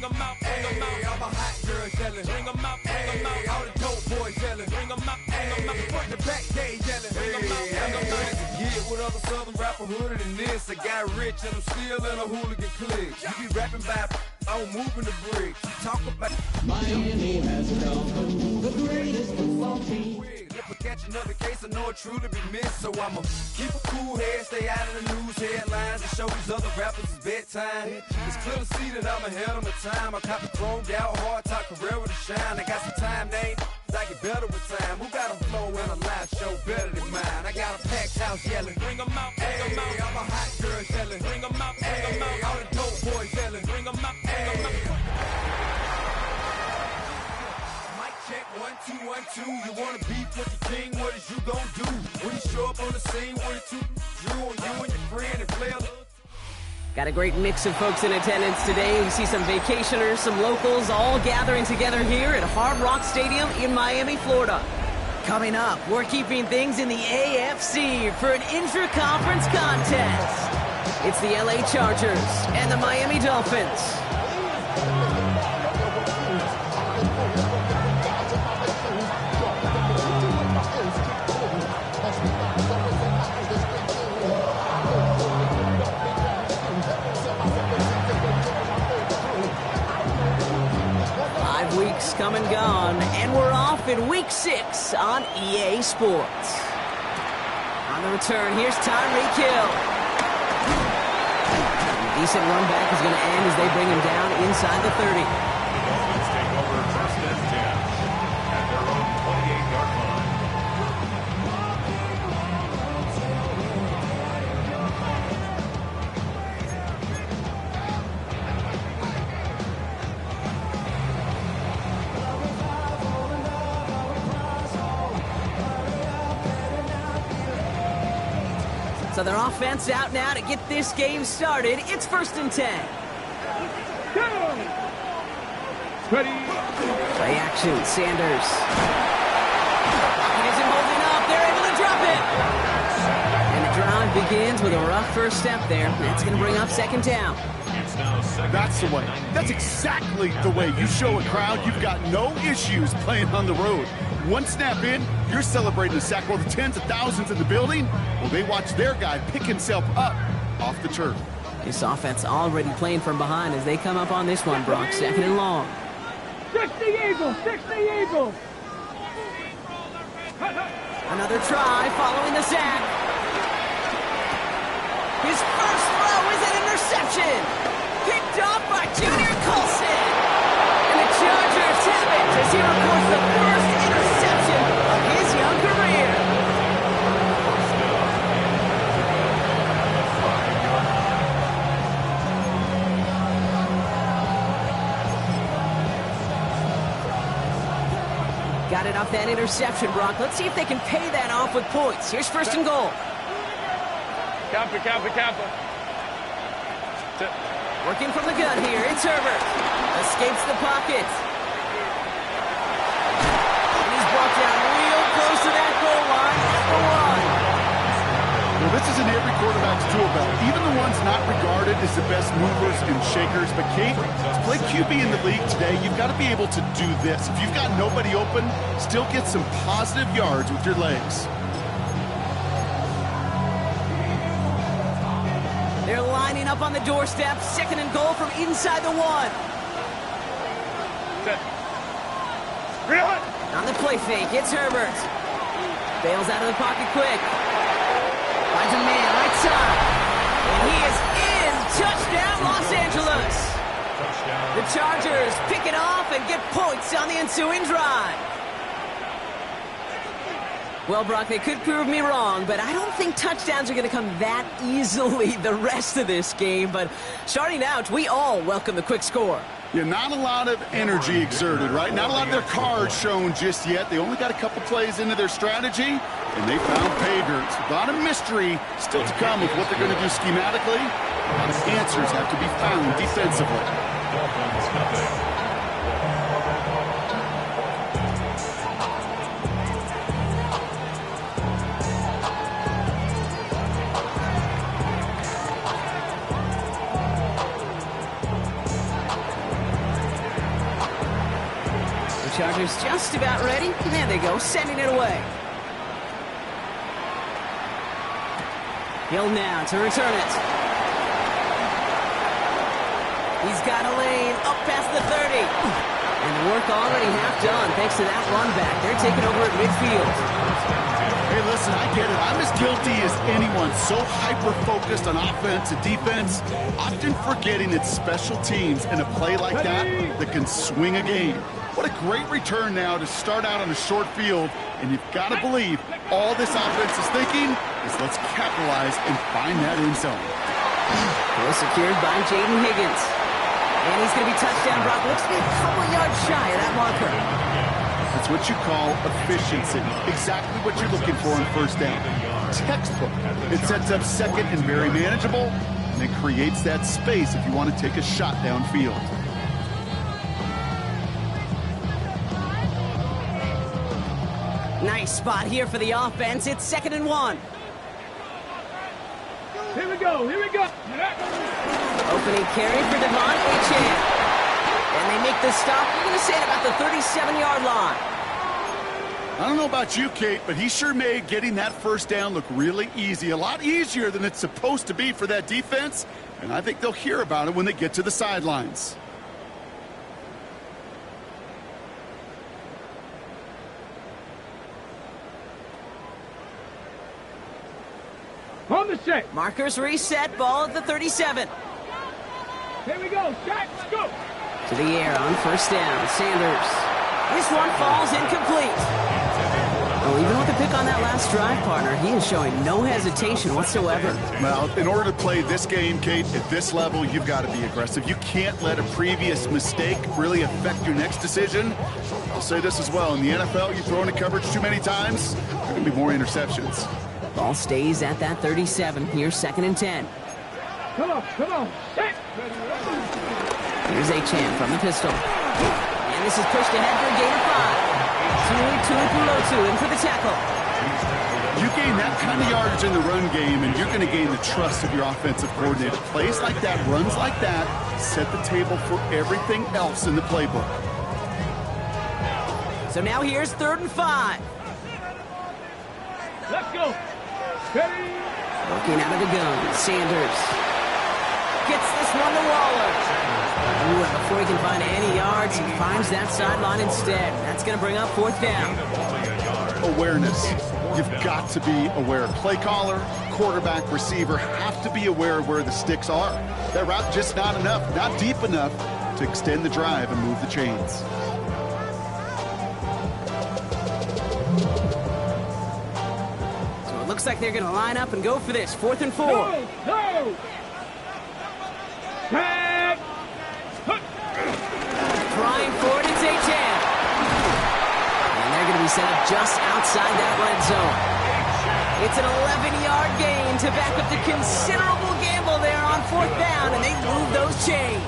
Hey, all my hot girls yelling. Hey, all the dope boys yelling. Hey, front to back, they yelling. Hey, I'm the man to get with other southern rapper hooded than this. I got rich and I'm still in a hooligan clique. You be rapping by I'm moving the bricks. Talk about Miami has come, the greatest football team. Never catch another case, I know it truly be missed. So I'ma keep a cool head, stay out of the news headlines, and show these other rappers it's bedtime. It's clear to see that I'm ahead of my time. I caught the thrown out, hard talk career with a shine. I got some time, name. I get better with time. Who got a flow and a live show better than mine? I got a packed house yelling. Bring 'em out, bring 'em out. All my hot girls yelling. Bring 'em out, bring 'em out. All the dope boys yelling. Bring 'em out, bring 'em out. Mic check, 1, 2, 1, 2. You wanna beef with the king? What is you gon' do? When you show up on the scene, what is you drew on you and your friend and play a little. Got a great mix of folks in attendance today. We see some vacationers, some locals, all gathering together here at Hard Rock Stadium in Miami, Florida. Coming up, we're keeping things in the AFC for an intra-conference contest. It's the LA Chargers and the Miami Dolphins. 5 weeks come and gone, and we're off in week 6 on EA Sports. On the return, here's Tyreek Hill. A decent run back is going to end as they bring him down inside the 30. The Dolphins take over first and 10 at their own 28-yard line. So their offense out now to get this game started. It's first and 10. Ready. Play action, Sanders. It isn't holding up. They're able to drop it. And the drive begins with a rough first step there. That's going to bring up second down. That's the way. That's exactly the way you show a crowd you've got no issues playing on the road. One snap in, you're celebrating a sack while the tens of thousands in the building, well, they watch their guy pick himself up off the turf. This offense already playing from behind as they come up on this one, Brock. Second and long. 60 Eagles, 60 Eagles. Another try following the sack. His first throw is an interception. Picked off by Junior Colson. And the Chargers have it as he records the first interception of his young career. Got it off that interception, Brock. Let's see if they can pay that off with points. Here's first and goal. Kappa. Working from the gun here, it's Herbert. Escapes the pocket. And he's brought down real close to that goal line at the 1. Well, this is in every quarterback's tool belt. Even the ones not regarded as the best movers and shakers. But, Kate, to play QB in the league today, you've got to be able to do this. If you've got nobody open, still get some positive yards with your legs. They're lining up on the doorstep. Second and goal from inside the 1. On the play fake, it's Herbert. Bails out of the pocket quick. Finds a man right side. And he is in. Touchdown, Los Angeles. The Chargers pick it off and get points on the ensuing drive. Well, Brock, they could prove me wrong, but I don't think touchdowns are going to come that easily the rest of this game. But starting out, we all welcome the quick score. Yeah, not a lot of energy exerted, right? Not a lot of their cards shown just yet. They only got a couple plays into their strategy, and they found pay dirt. A lot of mystery still to come with what they're going to do schematically. A lot of answers have to be found defensively. Dolphins nothing. Chargers just about ready. There they go, sending it away. Hill now to return it. He's got a lane up past the 30. And the work already half done thanks to that run back. They're taking over at midfield. Hey, listen, I get it. I'm as guilty as anyone. So hyper-focused on offense and defense, often forgetting it's special teams in a play like that can swing a game. What a great return now to start out on a short field, and you've got to believe all this offense is thinking is let's capitalize and find that end zone. Well secured by Jaden Higgins. And he's going to be touchdown. Brock looks to be a couple yards shy of that marker. That's what you call efficiency. Exactly what you're looking for on first down. Textbook. It sets up second and very manageable, and it creates that space if you want to take a shot downfield. Nice spot here for the offense. It's 2nd and 1. Here we go, here we go. Opening carry for Devon Achane. And they make the stop, you're going to say it about the 37-yard line. I don't know about you, Kate, but he sure made getting that first down look really easy. A lot easier than it's supposed to be for that defense. And I think they'll hear about it when they get to the sidelines. On the set. Markers reset, ball at the 37. Here we go, shot, let's go. To the air on first down, Sanders. This one falls incomplete. Well, even with the pick on that last drive, partner, he is showing no hesitation whatsoever. Well, in order to play this game, Kate, at this level, you've got to be aggressive. You can't let a previous mistake really affect your next decision. I'll say this as well. In the NFL, you throw into coverage too many times, there are going to be more interceptions. Ball stays at that 37. Here's 2nd and 10. Come on, set. Here's Achane from the pistol. And this is pushed ahead for a gain of 5. Tuipulotu in for the tackle. You gain that kind of yardage in the run game, and you're going to gain the trust of your offensive coordinator. Plays like that, runs like that, set the table for everything else in the playbook. So now here's 3rd and 5. Let's go. Ready. Looking out of the gun, Sanders gets this one to Waller. Ooh, and before he can find any yards, he finds that sideline instead. That's going to bring up 4th down. Awareness. You've got to be aware. Play caller, quarterback, receiver have to be aware of where the sticks are. That route just not enough, not deep enough to extend the drive and move the chains. So it looks like they're going to line up and go for this. 4th and 4. No. Tag. Trying for it, it's Achane. And they're going to be set up just outside that red zone. It's an 11-yard gain to back up the considerable gamble there on 4th down, and they move those chains.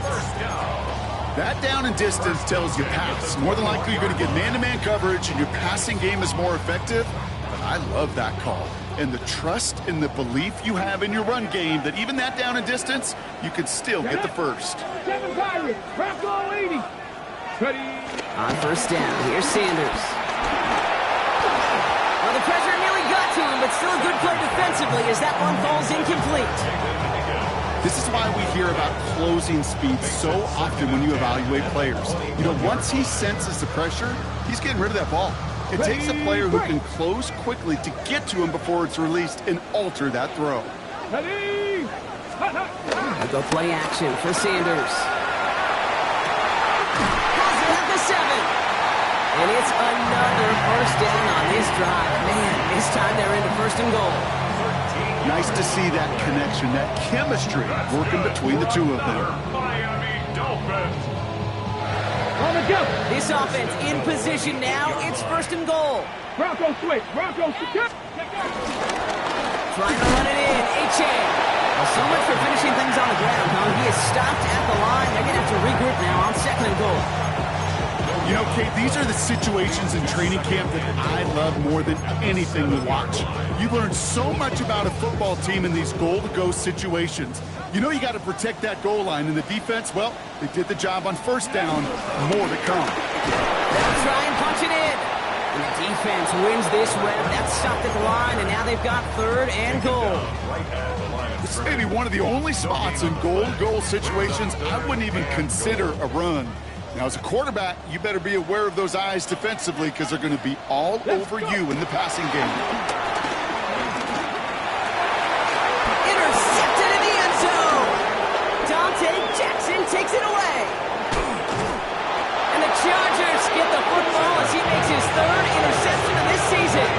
That down and distance tells you pass. More than likely, you're going to get man-to-man coverage, and your passing game is more effective. But I love that call. And the trust and the belief you have in your run game that even that down and distance, you could still get the first. 7 Pirates, Bronco 80. Ready. On first down, here's Sanders. Well, the pressure nearly got to him, but still a good play defensively as that one falls incomplete. This is why we hear about closing speed so often when you evaluate players. You know, once he senses the pressure, he's getting rid of that ball. It takes a player who can close quickly to get to him before it's released and alter that throw. Ready. They'll go play action for Sanders. Has it at the 7. And it's another first down on this drive. Man, this time they're into 1st and goal. Nice to see that connection, that chemistry working between the two of them. Miami Dolphins. On the go. This offense in position now. It's 1st and goal. Bronco switch. Bronco secure. Trying to run it in. Achane. Well, so much for finishing things on the ground, huh? He is stopped at the line. They're going to have to regroup now on 2nd and goal. You know, Kate, these are the situations in training camp that I love more than anything to watch. You learn so much about a football team in these goal-to-go situations. You know you got to protect that goal line, and the defense, well, they did the job on first down. More to come. They'll try and punch it in. And the defense wins this rep. That's stopped at the line, and now they've got 3rd and goal. This may be one of the only spots in goal-to-goal situations I wouldn't even consider a run. Now, as a quarterback, you better be aware of those eyes defensively because they're going to be all over you in the passing game. Intercepted in the end zone. Dante Jackson takes it away. And the Chargers get the football as he makes his 3rd interception of this season.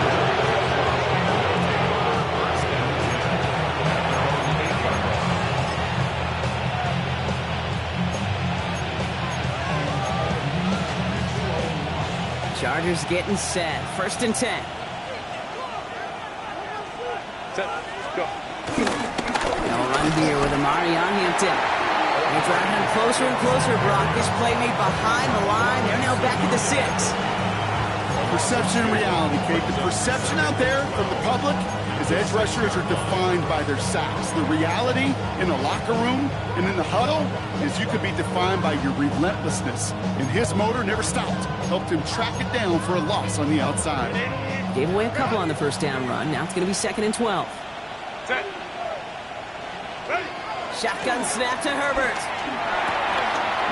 Chargers getting set. 1st and 10. Set. Go. They'll run here with Amari on Hampton. They're driving him closer and closer, Brock. This play made behind the line. They're now back at the 6. Perception and reality, Kate. The perception out there from the public is edge rushers are defined by their sacks. The reality in the locker room and in the huddle is you could be defined by your relentlessness. And his motor never stopped. Helped him track it down for a loss on the outside. Gave away a couple on the first down run. Now it's going to be 2nd and 12. Set. Ready. Shotgun snap to Herbert.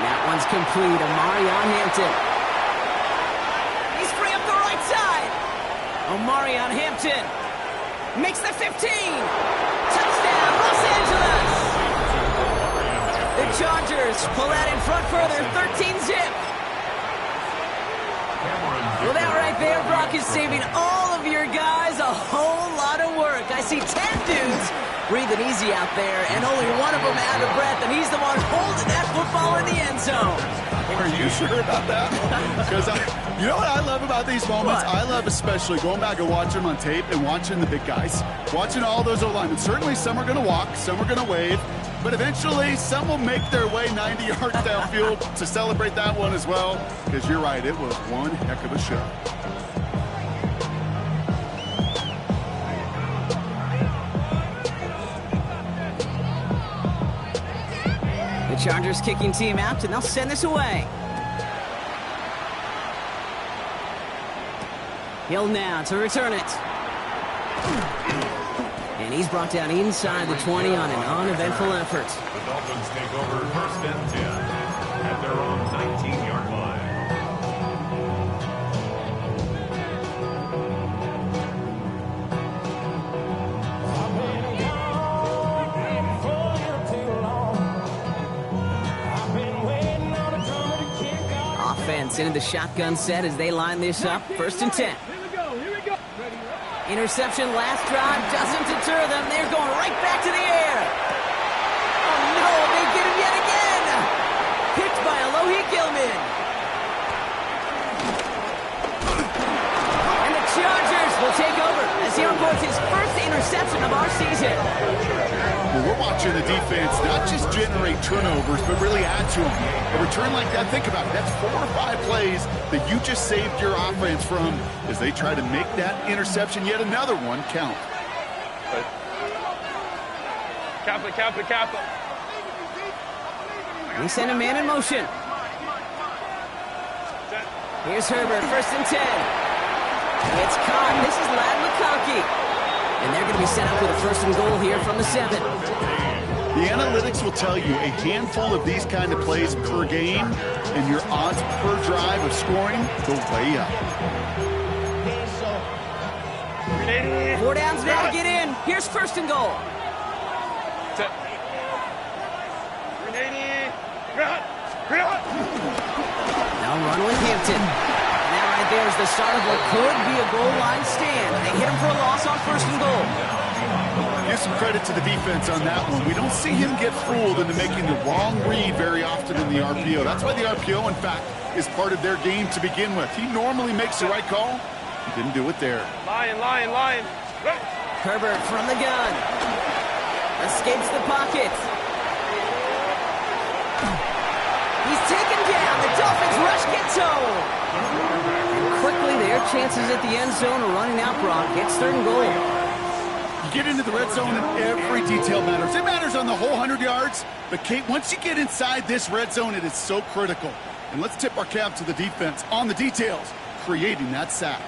That one's complete. Amari on Hampton. He's free up the right side. Amari on Hampton. Makes the 15. Touchdown, Los Angeles. The Chargers pull that in front further. 13-zip. Well, that right there, Brock, is saving all of your guys a whole lot of work. I see 10 dudes breathing easy out there, and only one of them out of breath, and he's the one holding that football in the end zone. Are you sure about that? Because you know what I love about these moments? What? I love especially going back and watching them on tape and watching the big guys. Watching all those O-linemen. Certainly some are going to walk, some are going to wave, but eventually some will make their way 90 yards downfield to celebrate that one as well. Because you're right, it was one heck of a show. The Chargers kicking team out, and they'll send this away. Hill now to return it. And he's brought down inside the 20 on an uneventful effort. The Dolphins take over 1st and 10 at their own 19-yard line. Offense into the shotgun set as they line this up. 1st and 10. Here we go. Here we go. Ready. Interception last drive doesn't deter them. They're going right back to the air. Oh no, they get him yet again. Picked by Alohi Gilman. And the Chargers will take over as he onboards his 1st interception of our season. Well, we're watching the defense not just generate turnovers, but really add to them. A return like that, think about it. That's 4 or 5 plays that you just saved your offense from as they try to make that interception, yet another one, count. Kappa, Kappa, Kappa. We send a man in motion. Set. Here's Herbert, 1st and 10. It's caught. This is Ladd McConkey. And they're going to be set up with a 1st and goal here from the 7. The analytics will tell you a handful of these kind of plays per game, and your odds per drive of scoring go way up. 4 downs now to get in. Here's 1st and goal. Set. 380. Run. Now run with Hampton. And that right there is the start of what could be a goal line stand. They hit him for a loss on 1st and goal. Give some credit to the defense on that one. We don't see him get fooled into making the wrong read very often in the RPO. That's why the RPO, in fact, is part of their game to begin with. He normally makes the right call. He didn't do it there. Lion. Ready. Herbert from the gun. Escapes the pocket. He's taken down. The Dolphins rush gets home. And quickly, their chances at the end zone are running out, Brock. It's 3rd and goal. You get into the red zone and every detail matters. It matters on the whole 100 yards. But, Kate, once you get inside this red zone, it is so critical. And let's tip our cap to the defense on the details, creating that sack.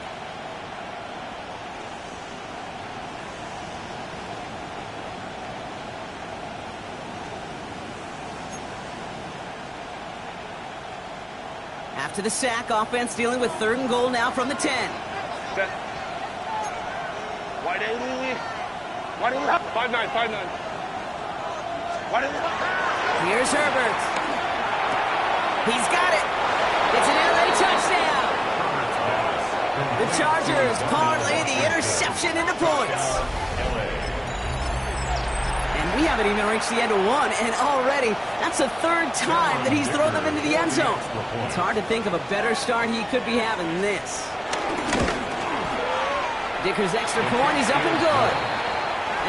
After the sack, offense dealing with 3rd and goal now from the 10. Set. Wide eight. Wide eight. 5-9, 5-9. Wide eight. Here's Herbert. He's got it. It's an LA touchdown. The Chargers parlay the interception into points. And we haven't even reached the end of one, and already that's the 3rd time that he's thrown them into the end zone. It's hard to think of a better start he could be having than this. Dicker's extra point, he's up and good.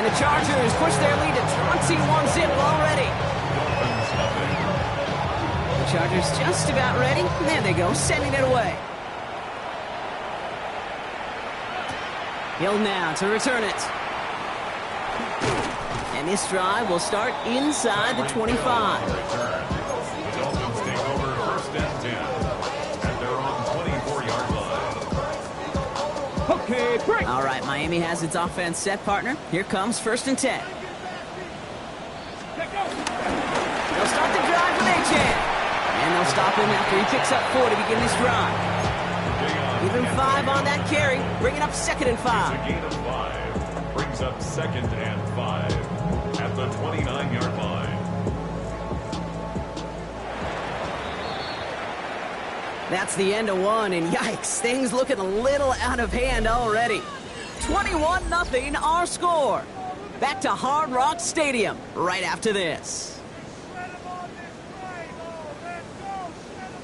And the Chargers push their lead to 21-zip already. The Chargers just about ready. There they go, sending it away. Hill now to return it. And this drive will start inside the 25. Dolphins take over 1st and 10 at their own 24-yard line. Okay, break. All right, Miami has its offense set, partner. Here comes 1st and 10. They'll start the drive with Achan. And they'll stop him after he picks up 4 to begin this drive. Even 5 on that carry, bringing up 2nd and 5. A gain of 5 brings up 2nd and 5 at the 29-yard line. That's the end of one, and yikes, things looking a little out of hand already. 21-0 our score. Back to Hard Rock Stadium right after this.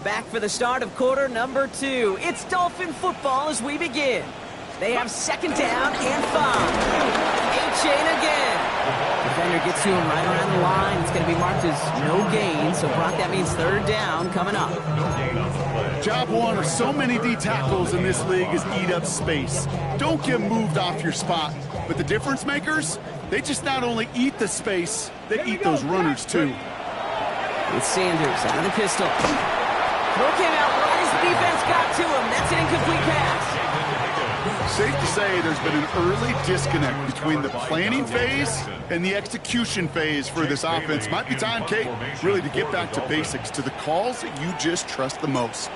Back for the start of quarter number 2. It's Dolphin football as we begin. They have 2nd down and 5. A-chain again. Defender gets to him right around the line. It's going to be marked as no gain, so Brock, that means 3rd down coming up. Job one of so many D tackles in this league is eat up space. Don't get moved off your spot. But the difference makers, they just not only eat the space, they eat those runners too. It's Sanders out of the pistol. Throw came out right as the defense got to him. That's an incomplete pass. Safe to say there's been an early disconnect between the planning phase and the execution phase for this offense. Might be time, Kate, really to get back to basics, to the calls that you just trust the most.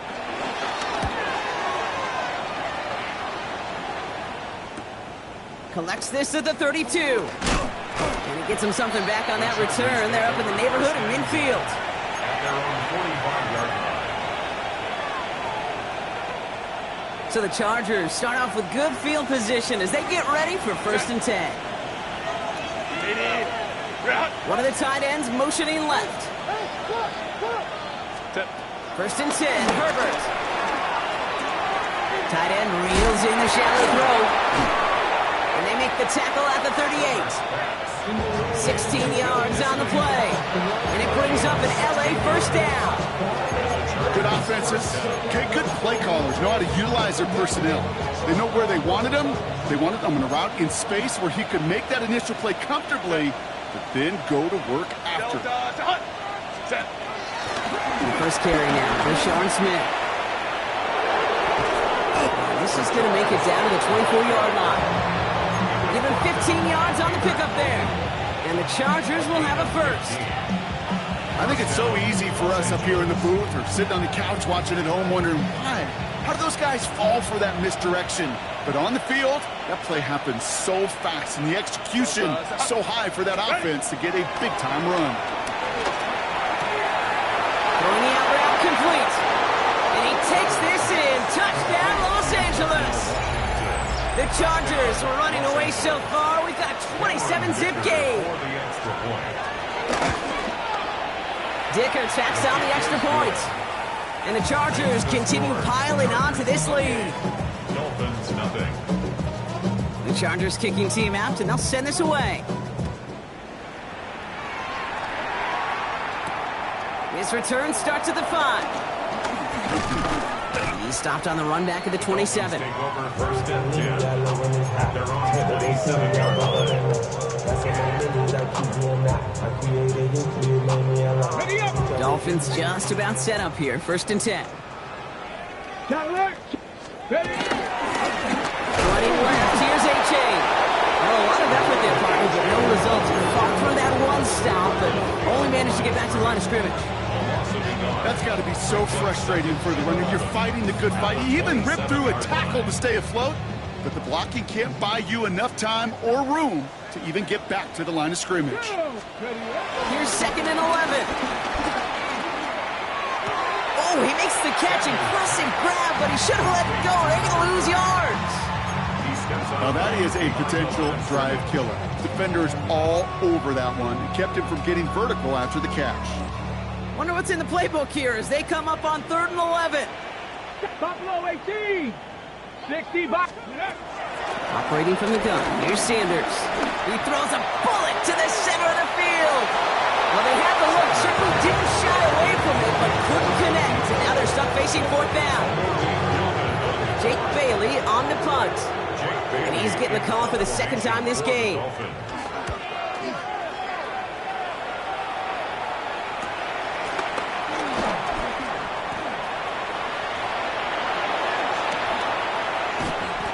Collects this at the 32. And he gets him something back on that return. They're up in the neighborhood of midfield. At their own 45-yard line. So the Chargers start off with good field position as they get ready for 1st and 10. One of the tight ends motioning left. 1st and 10, Herbert. Tight end reels in the shallow throw. And they make the tackle at the 38. 16 yards on the play. And it brings up an LA 1st down. Good offenses, okay, good play callers know how to utilize their personnel. They know where they wanted them. They wanted them in a route in space where he could make that initial play comfortably, but then go to work after. The first carry now for Sean Smith. This is going to make it down to the 24-yard line. Given 15 yards on the pickup there. And the Chargers will have a 1st. I think it's so easy for us up here in the booth or sitting on the couch watching at home wondering, why? How do those guys fall for that misdirection? But on the field, that play happens so fast and the execution so high for that offense to get a big-time run. Throwing the out route complete. And he takes this in. Touchdown, Los Angeles. The Chargers were running away so far. We've got a 27-zip game. For the extra point. Dicker tacks on the extra point. And the Chargers continue piling on to this lead. Dolphins nothing. The Chargers kicking team out, and they'll send this away. His return starts at the 5. He's stopped on the run back at the 27. Take over first and 10 at their own 27-yard line. Dolphins just about set up here. First and 10. Running left. Here's A-Chain. Well, a lot of effort there, partner, but no results. Fought through that one stop, but only managed to get back to the line of scrimmage. That's got to be so frustrating for the runner. You're fighting the good fight. You even ripped through a tackle to stay afloat, but the blocking can't buy you enough time or room to even get back to the line of scrimmage. Here's second and 11. Oh, he makes the catch. Impressive grab, but he should have let it go. They're going to lose yards. Now that is a potential drive killer. Defenders all over that one. It kept him from getting vertical after the catch. Wonder what's in the playbook here as they come up on 3rd and 11. Buffalo 18. 60 box. Operating from the gun. Here's Sanders. He throws a bullet to the center of the field. Well, they had the look. Certainly didn't shy away from it, but couldn't connect. And now they're stuck facing 4th down. Jake Bailey on the punt. And he's getting the call for the 2nd time this game.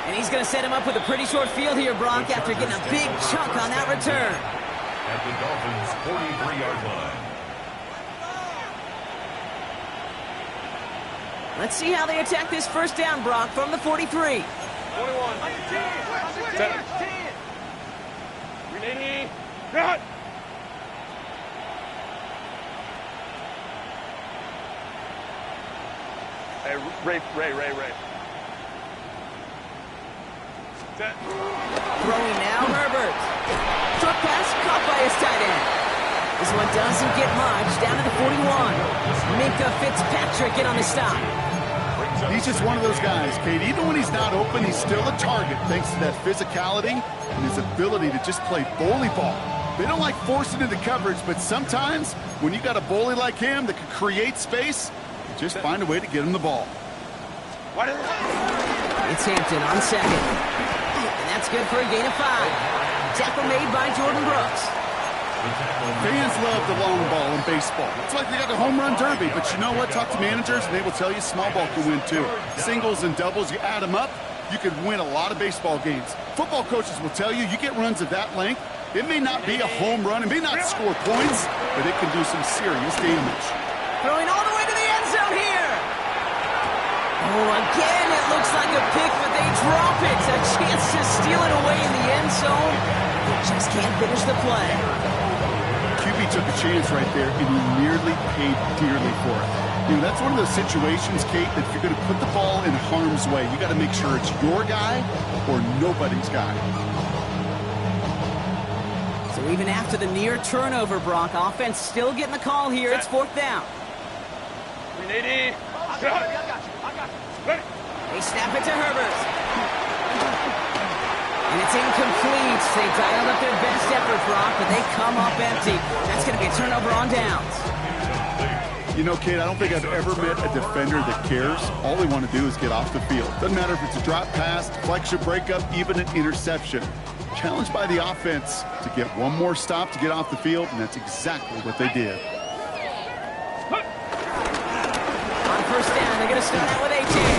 And he's going to set him up with a pretty short field here, Brock, after getting a big chunk on that return. At the Dolphins' 43-yard line. Let's see how they attack this first down, Brock, from the 43. 21. 10. Ready. Cut. Hey, Ray. Set. Throwing now, Herbert. Short pass caught by his tight end. This one doesn't get much. Down to the 41. Minka Fitzpatrick in on the stop. He's just one of those guys, Kate. Even when he's not open, he's still a target thanks to that physicality and his ability to just play bully ball. They don't like forcing into coverage, but sometimes when you got a bully like him that can create space, you just find a way to get him the ball. It's Hampton on 2nd. And that's good for a gain of 5. Tackle made by Jordan Brooks. Fans love the long ball in baseball. It's like they got the home run derby, but you know what? Talk to managers, and they will tell you small ball can win too. Singles and doubles, you add them up, you could win a lot of baseball games. Football coaches will tell you get runs of that length. It may not be a home run, it may not score points, but it can do some serious damage. Throwing all the way to the end zone here. Oh, again, it looks like a pick, but they drop it. A chance to steal it away in the end zone. They just can't finish the play. QB took a chance right there, and he nearly paid dearly for it. You know, that's one of those situations, Kate, that if you're going to put the ball in harm's way, you got to make sure it's your guy or nobody's guy. So even after the near turnover, Brock, offense still getting the call here. It's 4th down. Ready. They snap it to Herbert. And it's incomplete. They dialed up their best effort, Brock, but they come up empty. That's going to be a turnover on downs. You know, Kate, I don't think I've ever met a defender that cares. All they want to do is get off the field. Doesn't matter if it's a drop pass, deflection, breakup, even an interception. Challenged by the offense to get one more stop to get off the field, and that's exactly what they did. On first down, they're going to start out with A-Chain.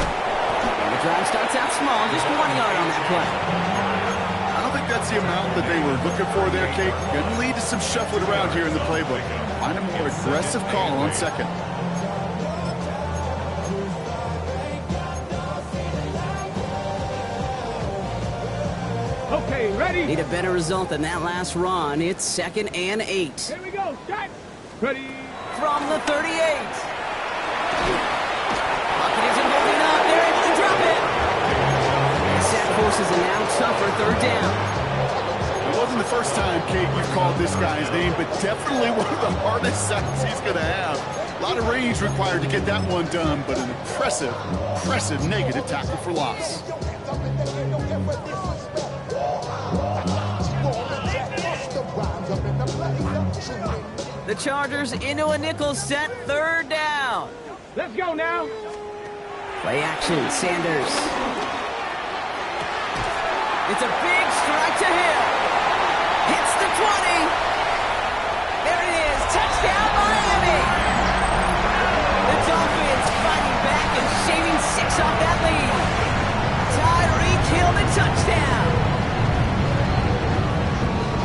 The drive starts out small, just 1 yard on that play. I don't think that's the amount that they were looking for there, Kate. Going to lead to some shuffling around here in the playbook. Find a more aggressive call on 2nd. Okay, ready. Need a better result than that last run. It's 2nd and 8. Here we go. Shot. Ready. From the 38. Bucket isn't holding up. They're able to drop it. The sack forces a now tougher 3rd down. It wasn't the first time, Kate, you called this guy's name, but definitely one of the hardest sacks he's going to have. A lot of range required to get that one done, but an impressive negative tackle for loss. The Chargers into a nickel set, 3rd down. Let's go now. Play action, Sanders. It's a big strike to him. Hits the 20. There it is. Touchdown, Miami. The Dolphins fighting back and shaving 6 off that lead. Tyreek Hill, the touchdown.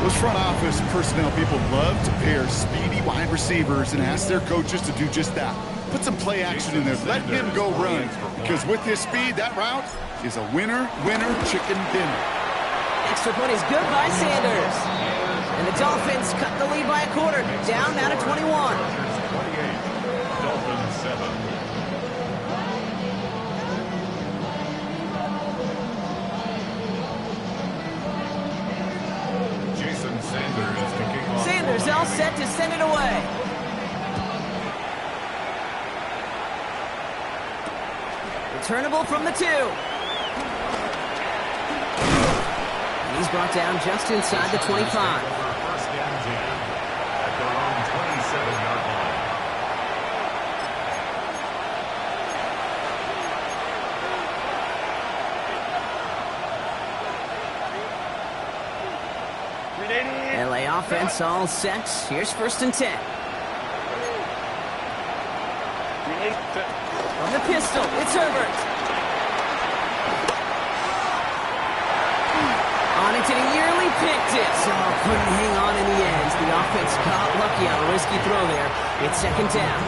Those front office personnel people love to pair speedy wide receivers and ask their coaches to do just that. Put some play action in there. Let him go run. Because with his speed, that route is a winner, chicken dinner. Extra point is good by Sanders. And the Dolphins cut the lead by a quarter. Down now to 21. 28. Dolphins 7. Sanders all set to send it away. Returnable from the 2. And he's brought down just inside the 25. First down 10 at their own 27-yard line. LA offense all set. Here's 1st and 10. From the pistol, it's Herbert. On it, and he nearly picked it. So couldn't hang on in the end. The offense got lucky on a risky throw there. It's 2nd down.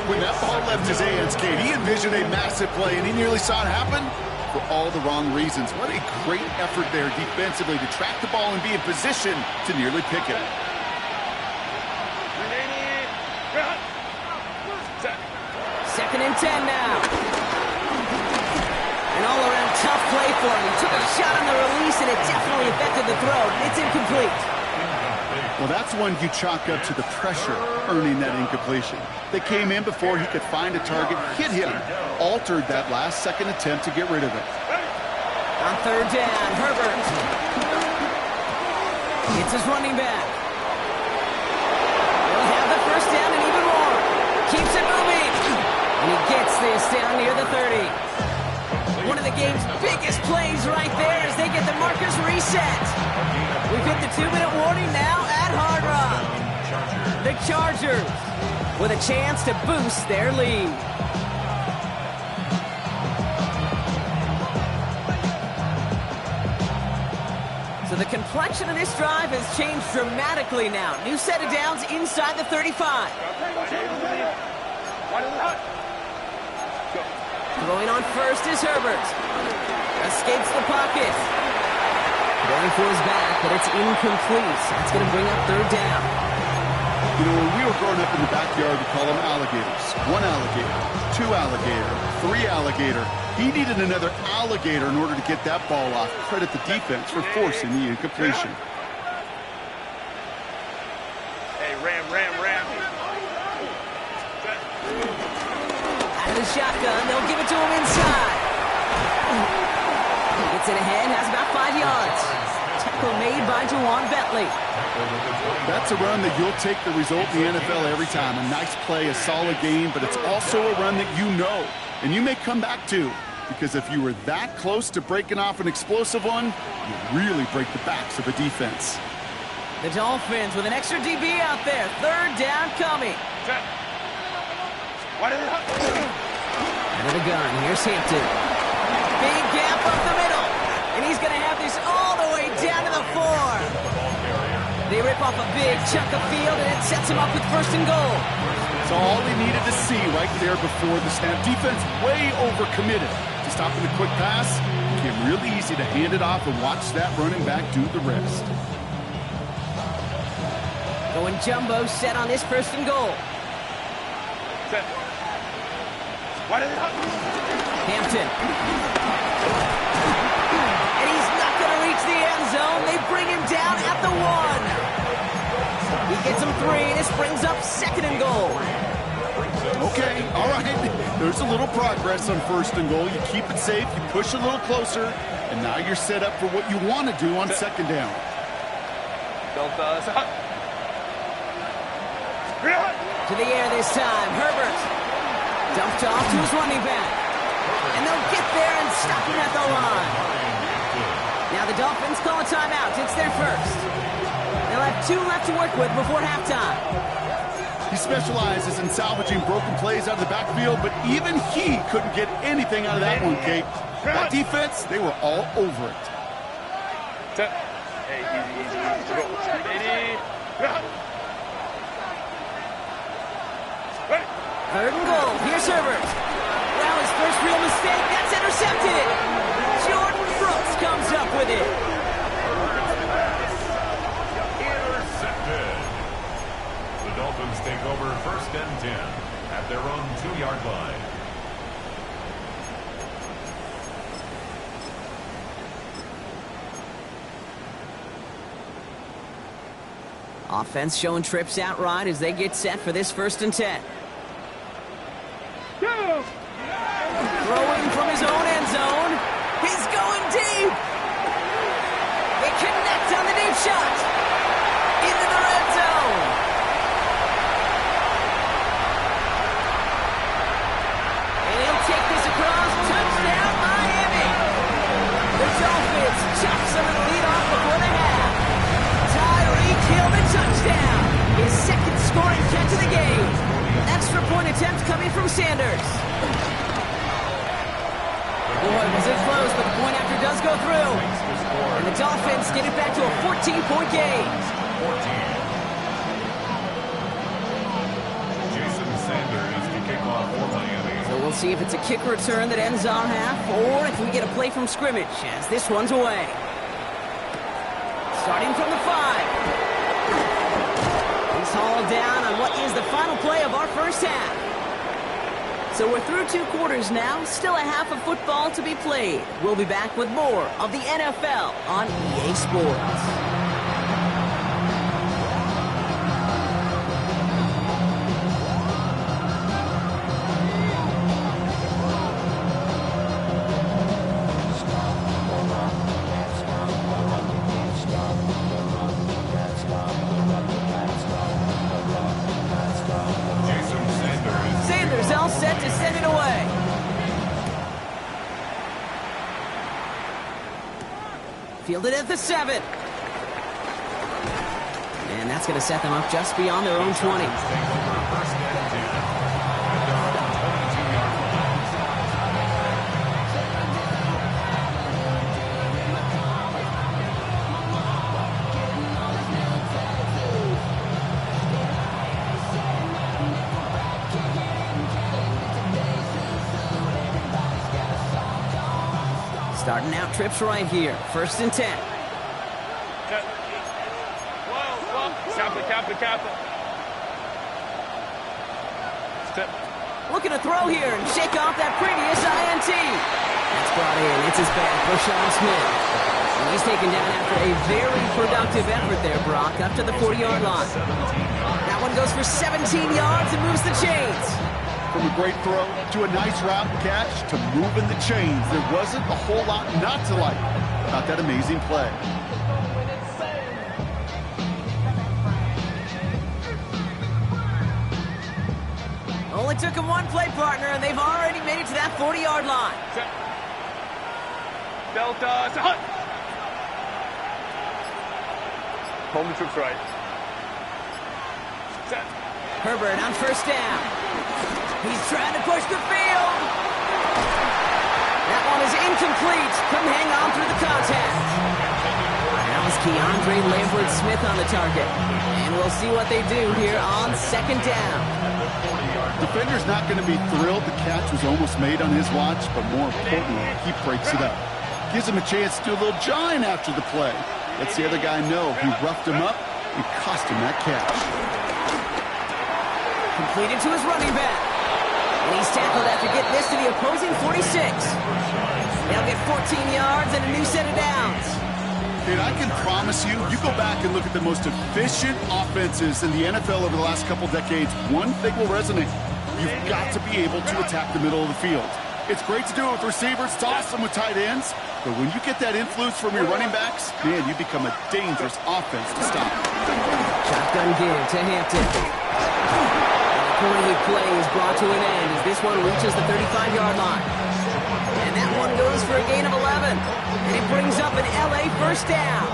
When that ball left his hands, Kate, he envisioned a massive play, and he nearly saw it happen for all the wrong reasons. What a great effort there defensively to track the ball and be in position to nearly pick it. 2nd and 10 now. An all-around tough play for him. He took a shot on the release, and it definitely affected the throw. It's incomplete. Well, that's one you chalk up to the pressure earning that incompletion. They came in before he could find a target, hit him, altered that last-second attempt to get rid of it. On 3rd down, Herbert. It's his running back. He'll have the 1st down and even more. Keeps it moving. And he gets this down near the 30. One of the game's biggest plays right there as they get the markers reset. We've hit the 2-minute warning now at Hard Rock. The Chargers with a chance to boost their lead. So the complexion of this drive has changed dramatically now. New set of downs inside the 35. Throwing on 1st is Herbert. Escapes the pocket. Going for his back, but it's incomplete. That's going to bring up 3rd down. You know, when we were growing up in the backyard, we call them alligators. 1 alligator, 2 alligator, 3 alligator. He needed another alligator in order to get that ball off. Credit the defense for forcing the incompletion. Hey, ram. Out of the shotgun, they'll give it to him inside. Gets it ahead, has about 5 yards. Tackle made by Juwan Bentley. That's a run that you'll take the result in the NFL every time. A nice play, a solid game, but it's also a run that you know, and you may come back to, because if you were that close to breaking off an explosive one, you really break the backs of a defense. The Dolphins with an extra DB out there. 3rd down coming. Out of the gun, here's Hampton. Big gap up the middle, and he's going to have this all the way down to the 4. They rip off a big chunk of field, and it sets him up with 1st and goal. It's all they needed to see right there before the snap. Defense way overcommitted to stopping the quick pass. It became really easy to hand it off and watch that running back do the rest. Going jumbo set on this 1st and goal. Hampton. And he's not going to reach the end zone. They bring him down at the 1. He gets him 3, and this brings up 2nd and goal. Okay, all right. There's a little progress on 1st and goal. You keep it safe, you push a little closer, and now you're set up for what you want to do on 2nd down. To the air this time, Herbert. Dumped off to his running back. And they'll get there and stop him at the line. Now the Dolphins call a timeout. It's their first. They'll have 2 left to work with before halftime. He specializes in salvaging broken plays out of the backfield, but even he couldn't get anything out of that one, Kate. That defense, they were all over it. Hey, easy. Go. Ready. Ready. 3rd and goal. Here's Herbert. Well, his first real mistake. That's intercepted. Jordan Brooks comes up with it. Intercepted. The Dolphins take over 1st and 10 at their own 2-yard line. Offense showing trips out right as they get set for this 1st and 10. Throwing from his own end zone. He's going deep. They connect on the deep shot. Into the red zone. And he'll take this across. Touchdown, Miami. The Dolphins chop some of the lead off before the half. Tyreek Hill, the touchdown. His 2nd scoring catch of the game. Extra point attempt coming from Sanders. Boy, was it close, but the point after does go through. And the Dolphins get it back to a 14-point game. 14. Jason Sanders to kick off for Miami. So we'll see if it's a kick return that ends our half, or if we get a play from scrimmage as this one's away. Starting from the 5. He's hauled down on what is the final play of our first half. So we're through 2 quarters now, still a half of football to be played. We'll be back with more of the NFL on EA Sports. Fielded at the 7. And that's going to set them up just beyond their own 20. Starting out trips right here. 1st and 10. Cap it. Step. Looking to throw here and shake off that previous INT. That's brought in. It's his back, Rashawn Smith. And he's taken down after a very productive effort there, Brock, up to the 40-yard line. That one goes for 17 yards and moves the chains. From a great throw to a nice route catch to moving the chains, there wasn't a whole lot not to like about that amazing play. Only took him one play, partner, and they've already made it to that 40-yard line. Delta, hut. Home the troops right. Set. Herbert on 1st down. He's trying to push the field. That one is incomplete. Couldn't hang on through the contact. Now is Keandre Lambert-Smith on the target. And we'll see what they do here on 2nd down. Defender's not going to be thrilled the catch was almost made on his watch, but more importantly, he breaks it up. Gives him a chance to do a little jawing after the play. Lets the other guy know he roughed him up and cost him that catch. Completed to his running back. And he's tackled after getting this to the opposing 46. They'll get 14 yards and a new set of downs. Dude, I can promise you, you go back and look at the most efficient offenses in the NFL over the last couple decades, one thing will resonate. You've got to be able to attack the middle of the field. It's great to do it with receivers, toss them with tight ends, but when you get that influence from your running backs, man, you become a dangerous offense to stop. Shotgun give to Hampton. And the quarterly play is brought to an end as this one reaches the 35-yard line. And that one goes for a gain of 11. And it brings up an LA first down.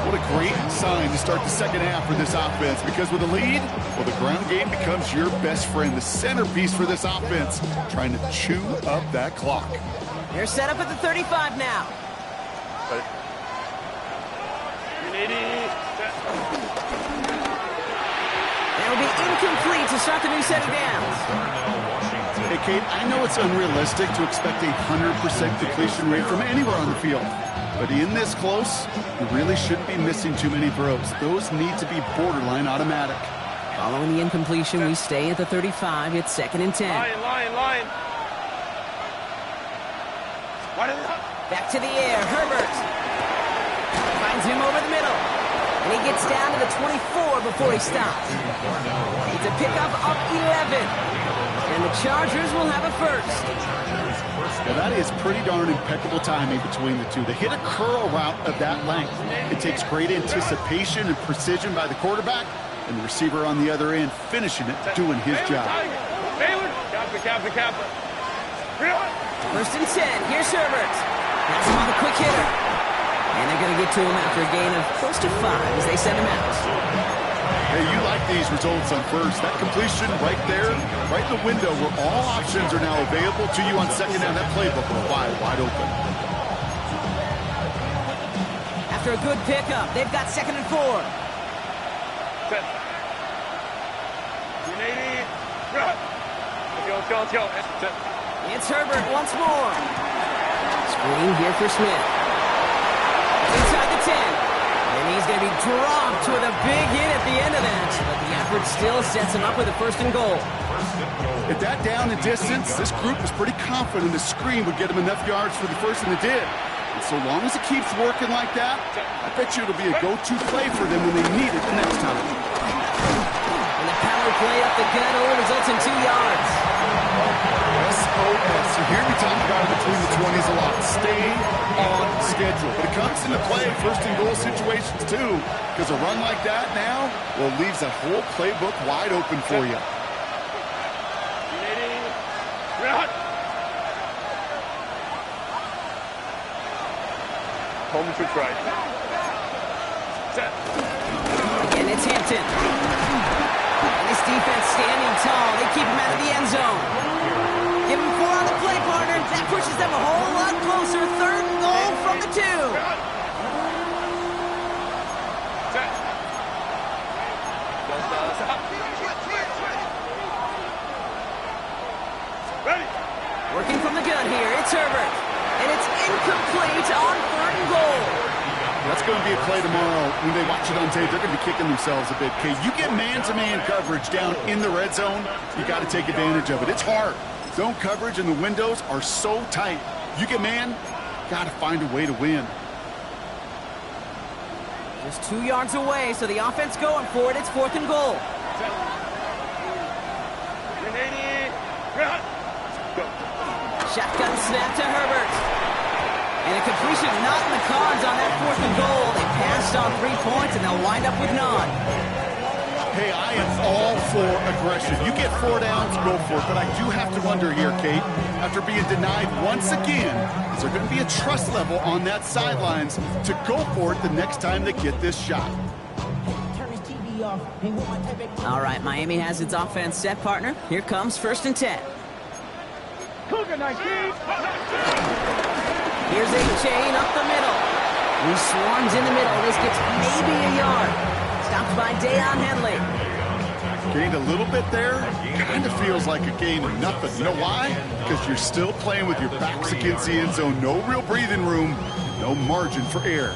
What a great sign to start the second half for this offense, because with a lead, well, the ground game becomes your best friend, the centerpiece for this offense, trying to chew up that clock. They're set up at the 35 now. That'll be incomplete to start the new set of downs. Hey, Kate, I know it's unrealistic to expect a 100% completion rate from anywhere on the field. But in this close, you really shouldn't be missing too many throws. Those need to be borderline automatic. Following the incompletion, we stay at the 35. It's 2nd and 10. Line. Back to the air. Herbert finds him over the middle. And he gets down to the 24 before he stops. It's a pickup of 11. And the Chargers will have a first. Now that is pretty darn impeccable timing between the two. To hit a curl route of that length, it takes great anticipation and precision by the quarterback, and the receiver on the other end finishing it, doing his job. Kappa. 1st and 10. Here's Herbert. That's him on the quick hitter. And they're going to get to him after a gain of close to 5 as they send him out. Hey, you like these results on first. That completion right there, right in the window where all options are now available to you on second down. That playbook will wide open. After a good pickup, they've got 2nd and 4. It's Herbert once more. Screen here for Smith. Inside the 10. And he's going to be dropped with a big hit at the end of that. But the effort still sets him up with a 1st and goal. At that down and distance, this group was pretty confident the screen would get him enough yards for the first, and it did. And so long as it keeps working like that, I bet you it'll be a go-to play for them when they need it the next time. And the power play up the gut only results in 2 yards. SOS. You hear me talk about it between the 20s a lot. Stay on schedule. But it comes into play in 1st and goal situations too, because a run like that now, well, leaves that whole playbook wide open for you. Home to try. Again, it's Hampton. And this defense standing tall. They keep him out of the end zone. Give him 4 on the play, partner. That pushes them a whole lot closer. 3rd and goal from the 2. Working from the gun here. It's Herbert. And it's incomplete on 3rd and goal. That's going to be a play tomorrow. When they watch it on tape, they're going to be kicking themselves a bit. Okay, you get man-to-man coverage down in the red zone, you got to take advantage of it. It's hard. Zone coverage and the windows are so tight. You get man, got to find a way to win. Just 2 yards away, so the offense going for it. It's 4th and goal. Shotgun snap to Herbert. And a completion not in the cards on that 4th and goal. They passed on 3 points, and they'll wind up with none. Hey, I am all for aggression. You get 4 downs, go for it. But I do have to wonder here, Kate, after being denied once again, is there going to be a trust level on that sidelines to go for it the next time they get this shot? All right, Miami has its offense set, partner. Here comes 1st and 10. Here's a chain up the middle. He swarms in the middle. This gets maybe a yard. Stopped by Deion Henley. Gained a little bit there. Kind of feels like a gain of nothing. You know why? Because you're still playing with your backs against the end zone. No real breathing room. No margin for error.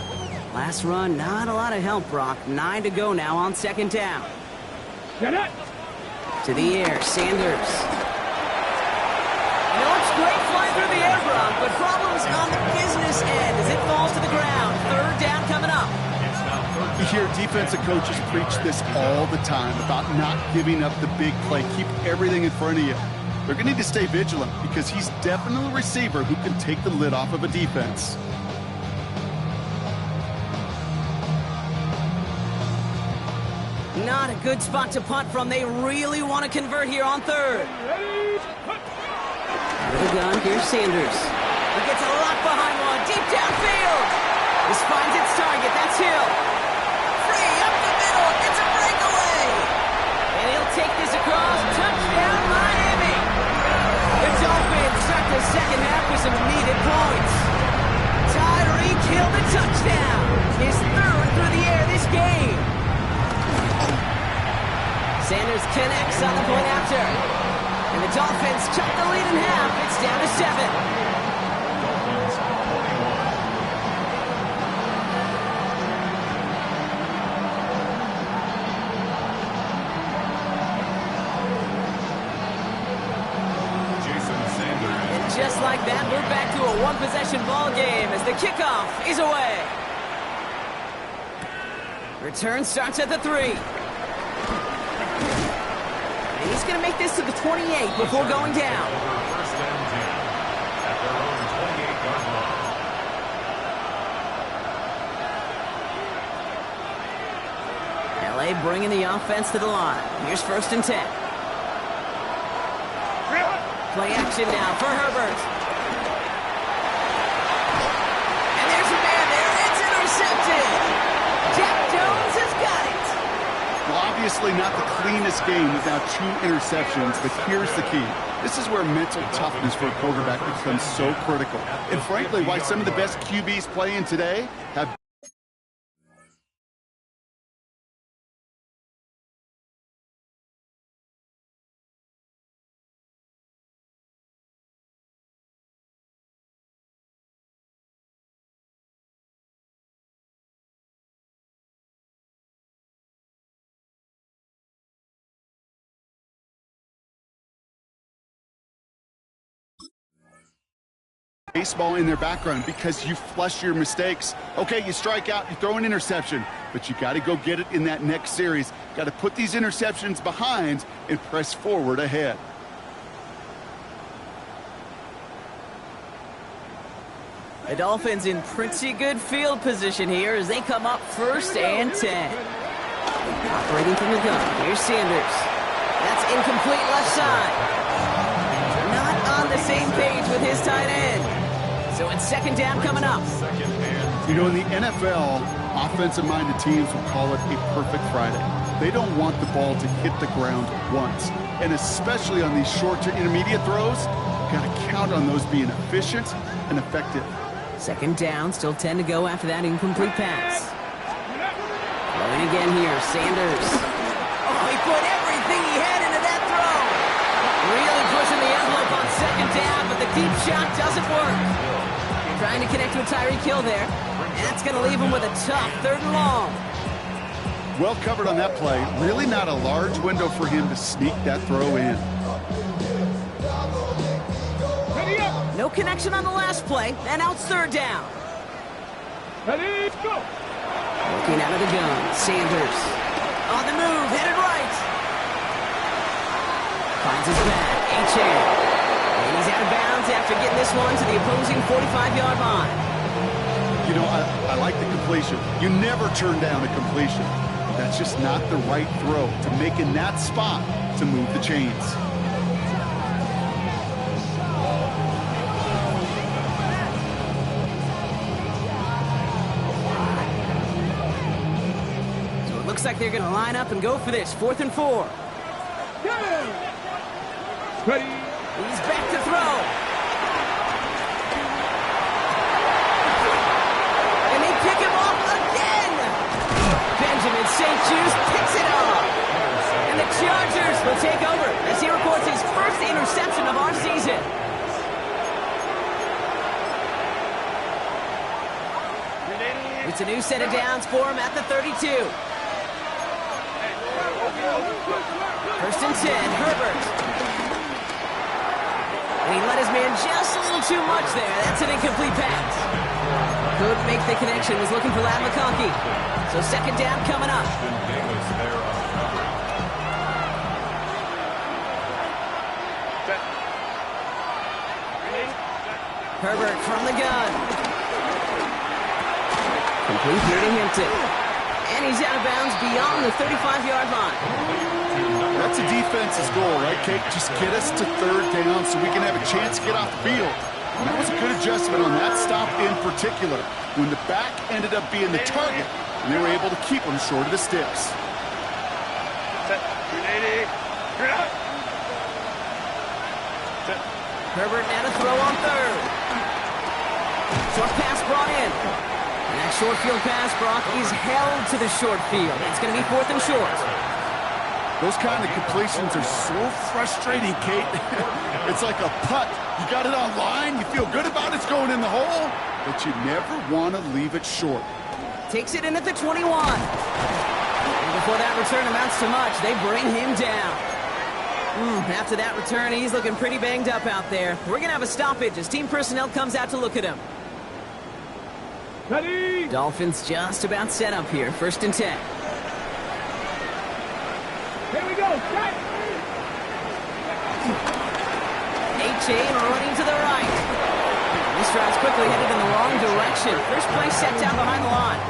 Last run, not a lot of help, Brock. 9 to go now on 2nd down. To the air, Sanders. It looks great flying through the air, Brock, but problems on the business end as it falls to the ground. 3rd down coming up. You hear defensive coaches preach this all the time about not giving up the big play. Keep everything in front of you. They're going to need to stay vigilant because he's definitely a receiver who can take the lid off of a defense. Not a good spot to punt from. They really want to convert here on 3rd. Out of the gun Here's Sanders. He gets a lot behind one, deep downfield. This finds its target, that's Hill. Free, up the middle, gets a breakaway. And he'll take this across, touchdown Miami. The Dolphins start the second half with some needed points. Tyreek Hill the touchdown. His third through the air this game. Sanders connects on the point after. And the Dolphins cut the lead in half. It's down to 7. Just like that, we're back to a one-possession ball game as the kickoff is away. Return starts at the 3. And he's going to make this to the 28 before going down. First down 10 at their own 28-yard line. LA bringing the offense to the line. Here's 1st and 10. Play action now for Herbert. And there's a man there. It's intercepted. Jack Jones has got it. Well, obviously not the cleanest game without 2 interceptions, but here's the key. This is where mental toughness for a quarterback becomes so critical. And frankly, why some of the best QBs playing today have baseball in their background because you flush your mistakes. Okay, you strike out, you throw an interception, but you got to go get it in that next series. Got to put these interceptions behind and press forward ahead. The Dolphins in pretty good field position here as they come up 1st and 10. Operating from the gun, here's Sanders. That's incomplete left side. Not on the same page with his tight end. So it's 2nd down coming up. You know, in the NFL, offensive-minded teams will call it a perfect Friday. They don't want the ball to hit the ground once. And especially on these short to intermediate throws, you've got to count on those being efficient and effective. 2nd down, still 10 to go after that incomplete pass. Rolling again here, Sanders. Oh, he put everything he had into that throw. Really pushing the envelope on 2nd down, but the deep shot doesn't work. Trying to connect with Tyreek Hill there. That's going to leave him with a tough 3rd and long. Well covered on that play. Really not a large window for him to sneak that throw in. No connection on the last play, and now it's 3rd down. Ready, go! Looking out of the gun, Sanders. On the move, headed right. Finds his back, H.A. And he's out of bounds after getting this one to the opposing 45-yard line. You know, I like the completion. You never turn down a completion. That's just not the right throw to make in that spot to move the chains. So it looks like they're going to line up and go for this. 4th and 4. Ready. He's back to throw. And they pick him off again. Benjamin St. Juice picks it up. And the Chargers will take over as he records his first interception of our season. It's a new set of downs for him at the 32. 1st and 10, Herbert. And he let his man just a little too much there. That's an incomplete pass. Couldn't make the connection. Was looking for Ladd McConkey. So 2nd down coming up. Herbert from the gun. Complete here to Hinton. And he's out of bounds beyond the 35-yard line. That's a defense's goal, right, Kate? Just get us to third down so we can have a chance to get off the field. And that was a good adjustment on that stop in particular, when the back ended up being the target, and they were able to keep him short of the sticks. Herbert now to throw on third. Short pass brought in. And that short field pass, Brock, is held to the short field. It's going to be 4th and short. Those kind of completions are so frustrating, Kate. It's like a putt. You got it on line, you feel good about it's going in the hole, but you never want to leave it short. Takes it in at the 21. And before that return amounts to much, they bring him down. After that return, he's looking pretty banged up out there. We're going to have a stoppage as team personnel comes out to look at him. Ready? Dolphins just about set up here. 1st and 10. Here we go. Set. A-Chain running to the right. This drive's quickly headed in the wrong direction. First play set down behind the line.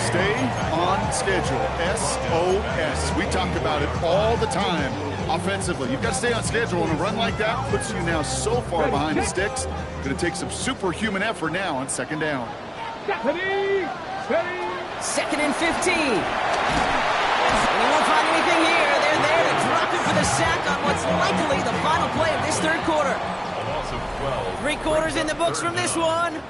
Stay on schedule. SOS. We talk about it all the time. Offensively, you've got to stay on schedule, and a run like that puts you now so far behind the sticks. Going to take some superhuman effort now on 2nd down. Ready? Ready? 2nd and 15. And he won't find anything here. They're there to drop him for the sack on what's likely the final play of this 3rd quarter. A loss of 12. 3 quarters in the books from this one.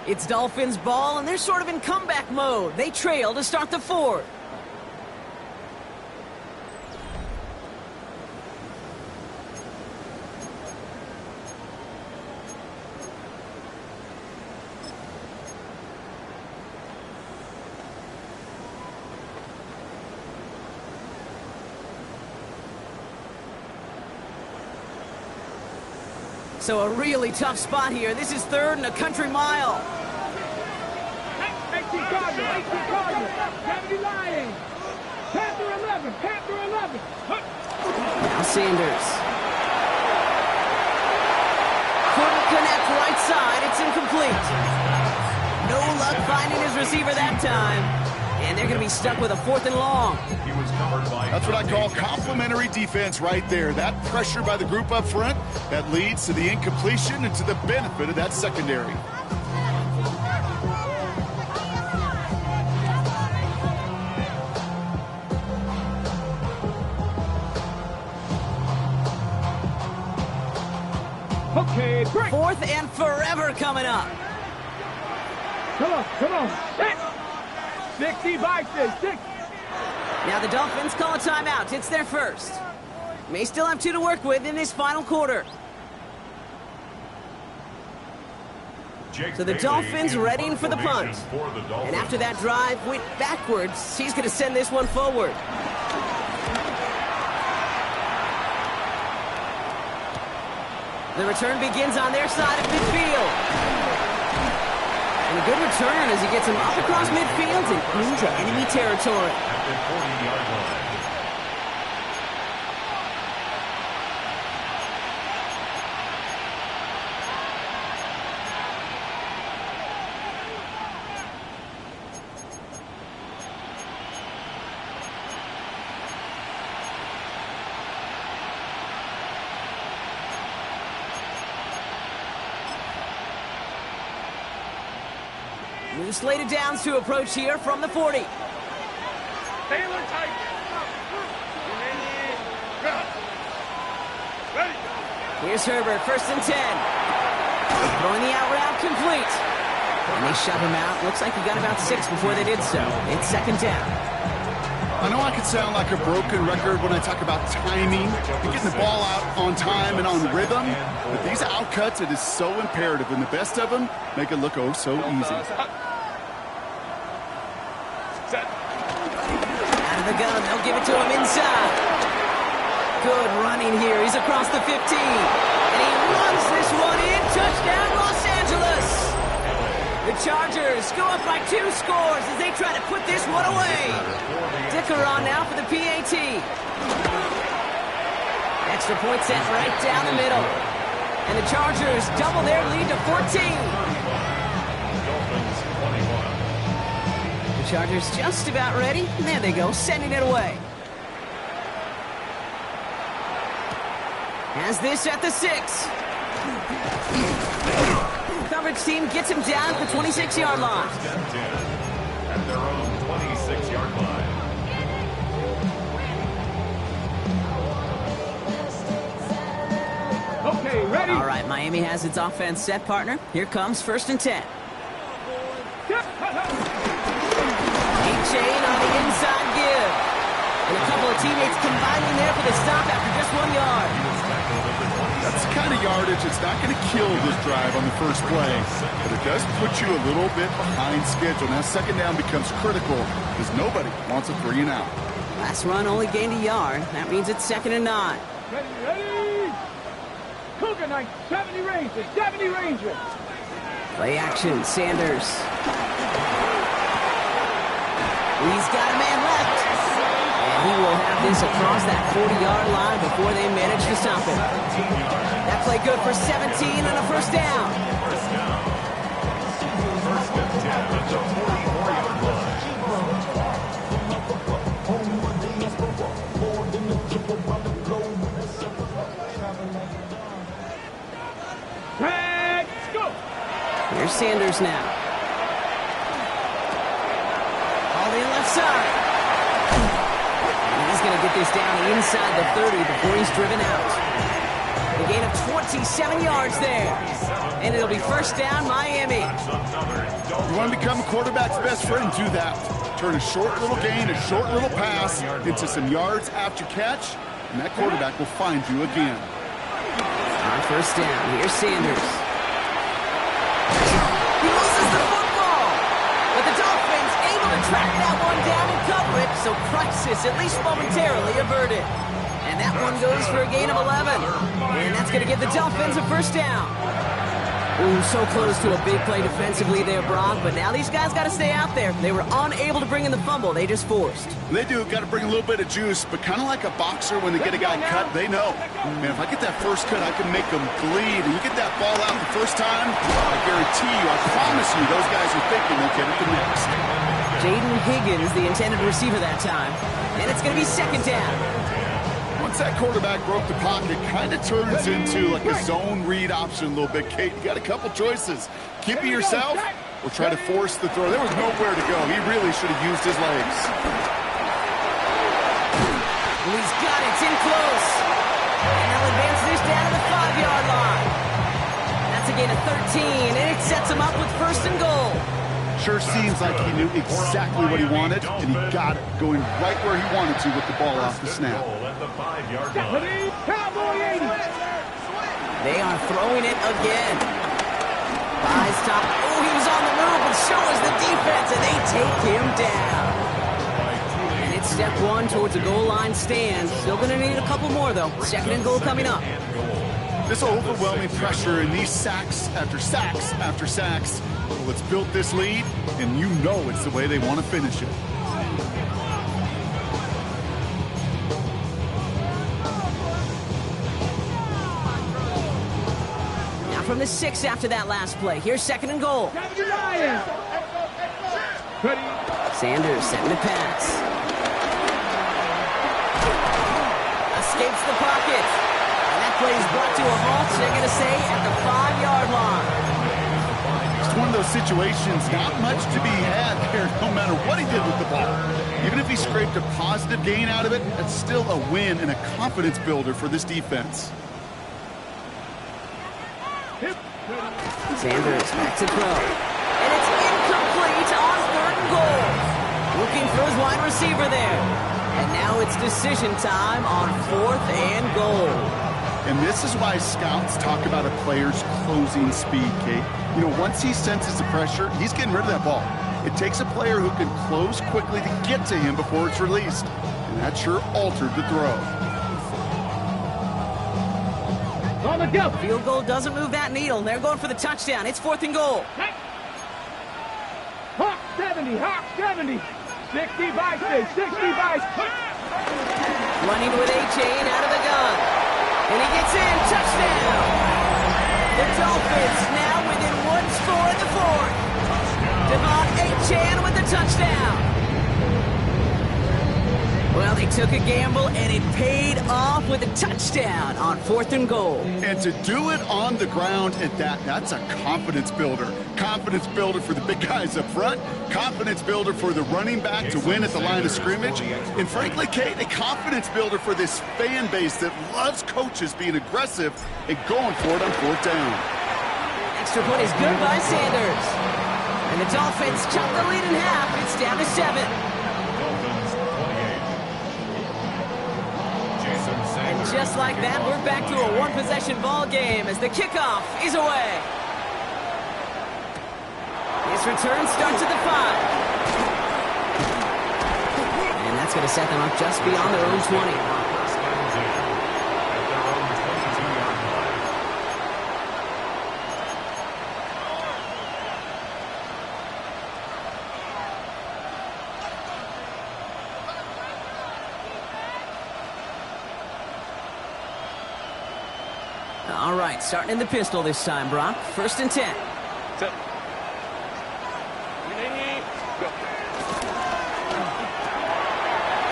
It's Dolphins ball, and they're sort of in comeback mode. They trail to start the 4th. So a really tough spot here. This is 3rd and a country mile. 18 Cardinal, 18 Cardinal. Gravity Lion. Panther 11, Panther 11. Now Sanders. Couldn't connect right side. It's incomplete. No luck finding his receiver that time. And they're going to be stuck with a 4th and long. He was covered by That's what I call complimentary defense right there. That pressure by the group up front, that leads to the incompletion and to the benefit of that secondary. Okay, break. 4th and forever coming up. Come on, come on. 60 vices, 6. Now the Dolphins call a timeout. It's their first. May still have 2 to work with in this final quarter. So the Dolphins readying for the punt. And after that drive went backwards, he's going to send this one forward. The return begins on their side of midfield. And a good return as he gets him up across midfield and into enemy territory. at the 40-yard line. New slated downs to approach here from the 40. Taylor tight. Ready. Here's Herbert, 1st and 10. Throwing the out route complete. And they shove him out. Looks like he got about 6 before they did so. It's 2nd down. I know I could sound like a broken record when I talk about timing and getting the ball out on time and on rhythm, but these out cuts, it is so imperative, and the best of them make it look oh so easy. Set. Out of the gun, they'll give it to him inside. Good running here. He's across the 15. And he runs this one in. Touchdown, Los Angeles. The Chargers go up by 2 scores as they try to put this one away. Dicker on now for the PAT. Extra point set right down the middle. And the Chargers double their lead to 14. Dolphins 21. The Chargers just about ready. And there they go, sending it away. Has this at the 6. Coverage team gets him down at the 26-yard line. At their own 26-yard line. Okay, ready? All right, Miami has its offense set, partner. Here comes 1st and 10. A-Chain on the inside give. And a couple of teammates combining there for the stop after just 1 yard. That's the kind of yardage that's not going to kill this drive on the first play, but it does put you a little bit behind schedule. Now, 2nd down becomes critical because nobody wants a 3 and out. Last run only gained a yard. That means it's 2nd and 9. Ready, ready! Cougar 9, 70 Rangers, 70 Rangers! Play action, Sanders. He's got a man left. And he will have this across that 40-yard line before they manage to stop him. That play good for 17 and a 1st down. First down. 1st and 10 at the 44-yard line. Let's go! Here's Sanders now. All the left side. And he's going to get this down inside the 30 before he's driven out. A gain of 27 yards there. And it'll be 1st down, Miami. You want to become a quarterback's best friend, do that. Turn a short little gain, a short little pass into some yards after catch, and that quarterback will find you again. On 1st down, here's Sanders. He loses the football. But the Dolphins able to track that one down and cover it, so crisis at least momentarily averted. And that one goes for a gain of 11. And that's going to give the Dolphins a 1st down. Ooh, so close to a big play defensively there, Brock, but now these guys got to stay out there. They were unable to bring in the fumble they just forced. They do, got to bring a little bit of juice, but kind of like a boxer when they get a guy cut, they know, man, if I get that first cut, I can make them bleed. And you get that ball out the first time, I guarantee you, I promise you, those guys are thinking they'll get it the next. Jaden Higgins, the intended receiver that time. And it's going to be 2nd down. Once that quarterback broke the pocket, kind of turns into like a zone read option a little bit. Kate, you got a couple choices. Keep it yourself or try to force the throw. There was nowhere to go. He really should have used his legs. He's got it. It's in close. And they'll advance this down to the 5-yard line. That's a gain of 13, and it sets him up with 1st and goal. Sure seems like he knew exactly what he wanted, and he got it, going right where he wanted to with the ball off the snap. At the 5-yard line. Cowboy 80! They are throwing it again. Buys top. Oh, he was on the move, but so was the defense, and they take him down. And it's step 1 towards a goal line stand. Still going to need a couple more, though. 2nd and goal coming up. This overwhelming pressure and these sacks after sacks after sacks. Well, it's built this lead, and you know it's the way they want to finish it. Now from the 6 after that last play. Here's 2nd and goal. Sanders setting the pass. Escapes the pocket. And that play is brought to a halt, they're going to say, at the 5-yard line. It's one of those situations, not much to be had there, no matter what he did with the ball. Even if he scraped a positive gain out of it, it's still a win and a confidence builder for this defense. Sanders back to throw. And it's incomplete on 3rd and goal. Looking for his wide receiver there. And now it's decision time on 4th and goal. And this is why scouts talk about a player's closing speed, Kate. You know, once he senses the pressure, he's getting rid of that ball. It takes a player who can close quickly to get to him before it's released. And that sure altered the throw. On the go. Field goal doesn't move that needle. They're going for the touchdown. It's 4th and goal. Hawk 70, Hawk 70. 60 by 6, 60 by 6. Running with A-Chain out of the gun. And he gets in. Touchdown. The Dolphins now within 1 score in the 4th. Devon with the touchdown. Well, they took a gamble, and it paid off with a touchdown on 4th and goal. And to do it on the ground at that's a confidence builder. Confidence builder for the big guys up front. Confidence builder for the running back to win at the line of scrimmage. And frankly, Kate, a confidence builder for this fan base that loves coaches being aggressive and going for it on 4th down. Extra point is good by Sanders. And the Dolphins cut the lead in half. It's down to 7. And just like that, we're back to a one-possession ball game as the kickoff is away. This return starts at the 5. And that's going to set them up just beyond their own 20. All right, starting in the pistol this time, Brock. 1st and 10. Set.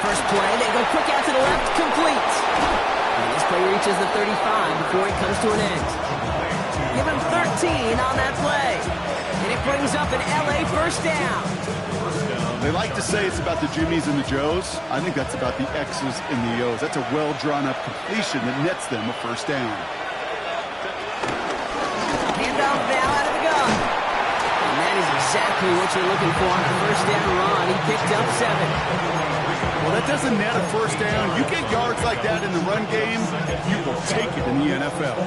First play, they go quick out to the left, complete. And this play reaches the 35 before it comes to an end. Give him 13 on that play. And it brings up an LA 1st down. They like to say it's about the Jimmies and the Joes. I think that's about the X's and the O's. That's a well-drawn-up completion that nets them a 1st down. Handoff now out of the gun. And that is exactly what you're looking for on the 1st down run. He picked up 7. Well, that doesn't net a 1st down. You get yards like that in the run game, you will take it in the NFL.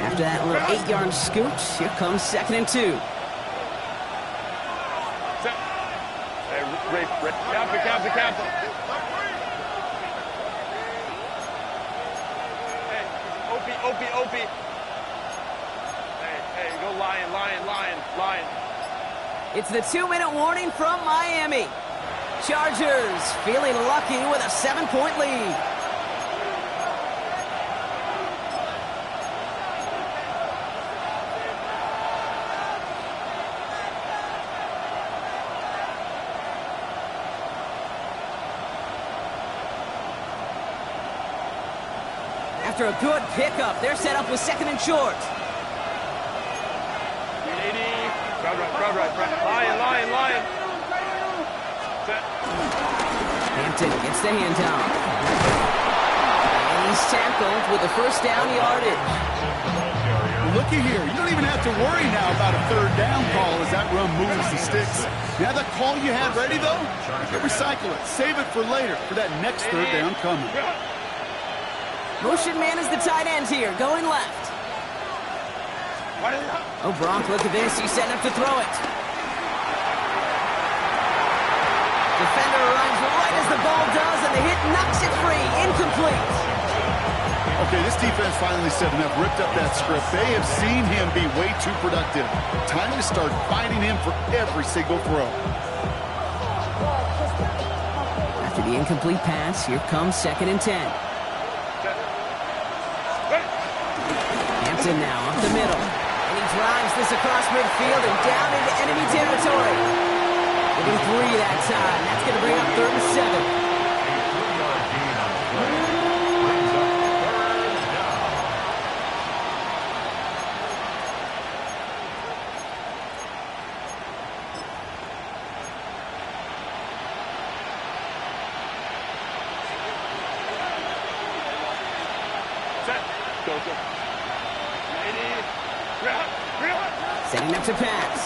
After that little 8-yard scooch, here comes 2nd and 2. Captain. Hey, Opie. Hey, go Lion. It's the 2-minute warning from Miami. Chargers feeling lucky with a 7-point lead. After a good pickup, they're set up with 2nd and short. Crowd right. Lion. Hampton gets the handoff. And he's tackled with the 1st down yardage. Looky here. You don't even have to worry now about a 3rd down call as that run moves the sticks. Now that call you had ready, though, you can recycle it. Save it for later for that next 3rd down coming. Motion man is the tight end here, going left. Oh, Brock, look at this. He's setting up to throw it. Defender runs right as the ball does, and the hit knocks it free. Incomplete. Okay, this defense finally set enough, ripped up that script. They have seen him be way too productive. Time to start fighting him for every single throw. After the incomplete pass, here comes 2nd and 10. Hampton now up the middle. And he drives this across midfield and down into enemy territory. Within 3 that time. That's going to bring up 3rd and 7. Setting up to pass.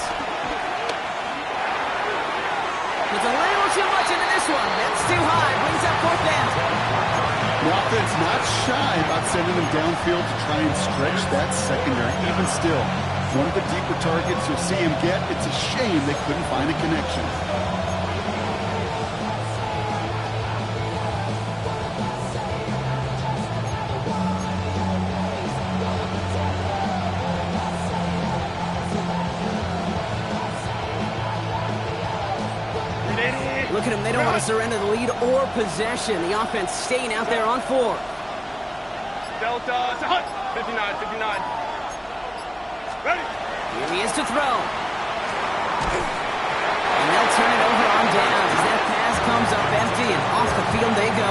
Puts a little too much into this one. That's too high. Brings up 4th down. The offense not shy about sending them downfield to try and stretch that secondary. Even still, one of the deeper targets you'll see him get. It's a shame they couldn't find a connection. Look at them. They don't want to surrender the lead or possession. The offense staying out there on 4. Delta, 59. Here he is to throw. And they'll turn it over on downs as that pass comes up empty and off the field they go.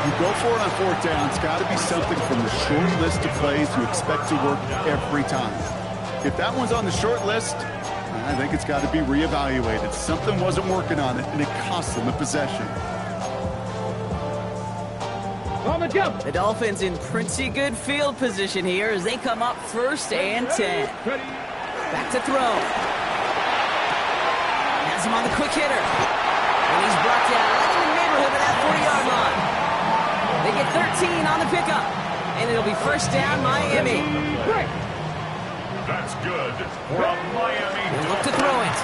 You go for it on fourth down. It's got to be something from the short list of plays you expect to work every time. If that one's on the short list, I think it's got to be reevaluated. Something wasn't working on it, and it cost them a possession. On the jump. The Dolphins in pretty good field position here as they come up 1st and 10. Back to throw. Has him on the quick hitter. And he's brought down right in the neighborhood of that 40-yard line. They get 13 on the pickup. And it'll be 1st down, Miami. That's good for a Miami. They look to throw it.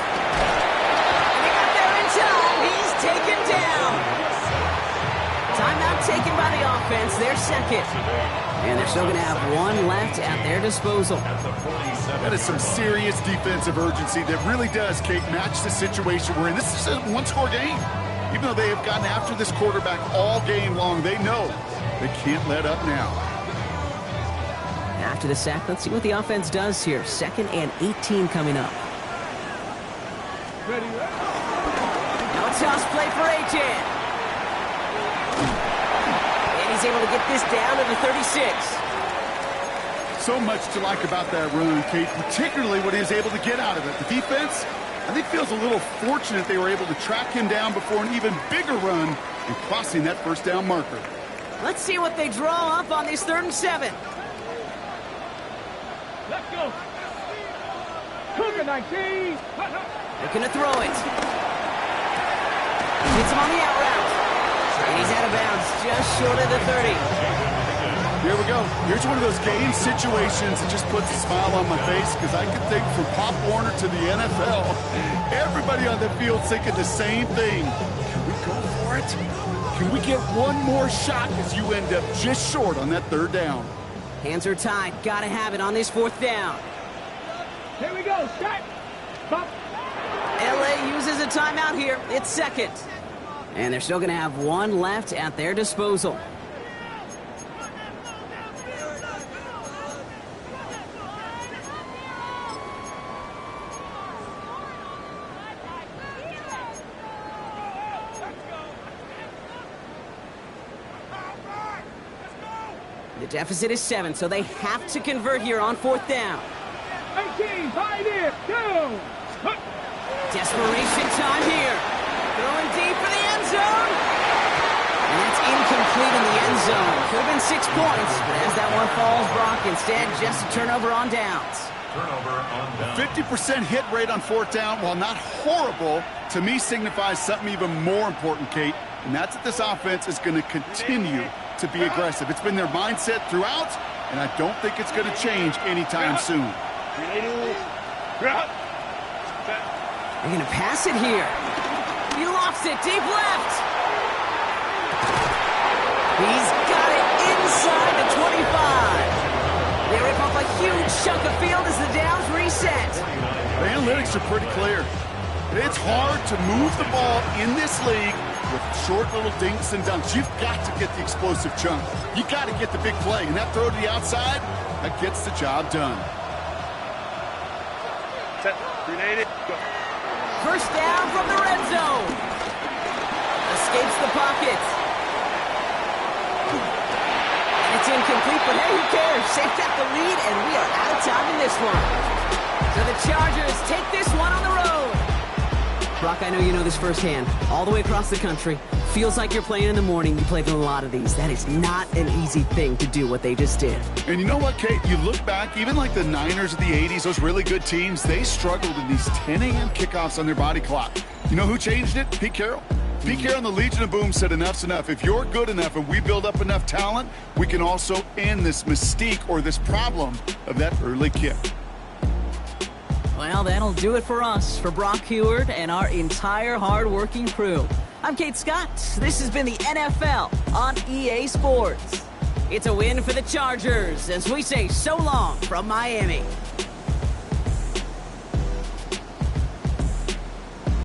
And they got there in time. He's taken down. Timeout taken by the offense. They're second. And they're still going to have one left at their disposal. That is some serious defensive urgency that really does, Kate, match the situation we're in. This is a one-score game. Even though they have gotten after this quarterback all game long, they know they can't let up now. After the sack, let's see what the offense does here. 2nd and 18 coming up. Now a toss play for Achane. And he's able to get this down to the 36. So much to like about that run, Kate, particularly what he was able to get out of it. The defense, I think, feels a little fortunate they were able to track him down before an even bigger run and crossing that 1st down marker. Let's see what they draw up on this 3rd and 7. Let's go. Cougar 19. Looking to throw it. Hits him on the out route. And he's out of bounds just short of the 30. Here we go. Here's one of those game situations that just puts a smile on my face because I can think from Pop Warner to the NFL, everybody on the field thinking the same thing. Can we go for it? Can we get one more shot as you end up just short on that 3rd down? Hands are tied. Gotta have it on this 4th down. Here we go. Start. Stop. LA uses a timeout here. It's 2nd. And they're still going to have one left at their disposal. The deficit is 7, so they have to convert here on 4th down. 18, pioneer, down. Desperation time here. Throwing deep for the end zone. And that's incomplete in the end zone. Could have been 6 points, but as that one falls, Brock, instead just a turnover on downs. Turnover on down. 50% hit rate on 4th down, while not horrible, to me signifies something even more important, Kate, and that's that this offense is going to continue to be aggressive. It's been their mindset throughout, and I don't think it's going to change anytime soon. They're going to pass it here. He lofts it deep left. He's got it inside the 25. They rip off a huge chunk of field as the downs reset. The analytics are pretty clear. It's hard to move the ball in this league with short little dinks and dunks. You've got to get the explosive chunk. You got to get the big play, and that throw to the outside, that gets the job done. Set. Grenade it. Go. 1st down from the red zone. Escapes the pocket. And it's incomplete, but hey, who cares? They've got the lead, and we are out of time in this one. So the Chargers take this one on the road. Brock, I know you know this firsthand. All the way across the country. Feels like you're playing in the morning. You played in a lot of these. That is not an easy thing to do what they just did. And you know what, Kate? You look back, even like the Niners of the 80s, those really good teams, they struggled in these 10 a.m. kickoffs on their body clock. You know who changed it? Pete Carroll. Pete Carroll and the Legion of Boom said enough's enough. If you're good enough and we build up enough talent, we can also end this mystique or this problem of that early kick. Well, that'll do it for us, for Brock Heward and our entire hard-working crew. I'm Kate Scott. This has been the NFL on EA Sports. It's a win for the Chargers as we say so long from Miami.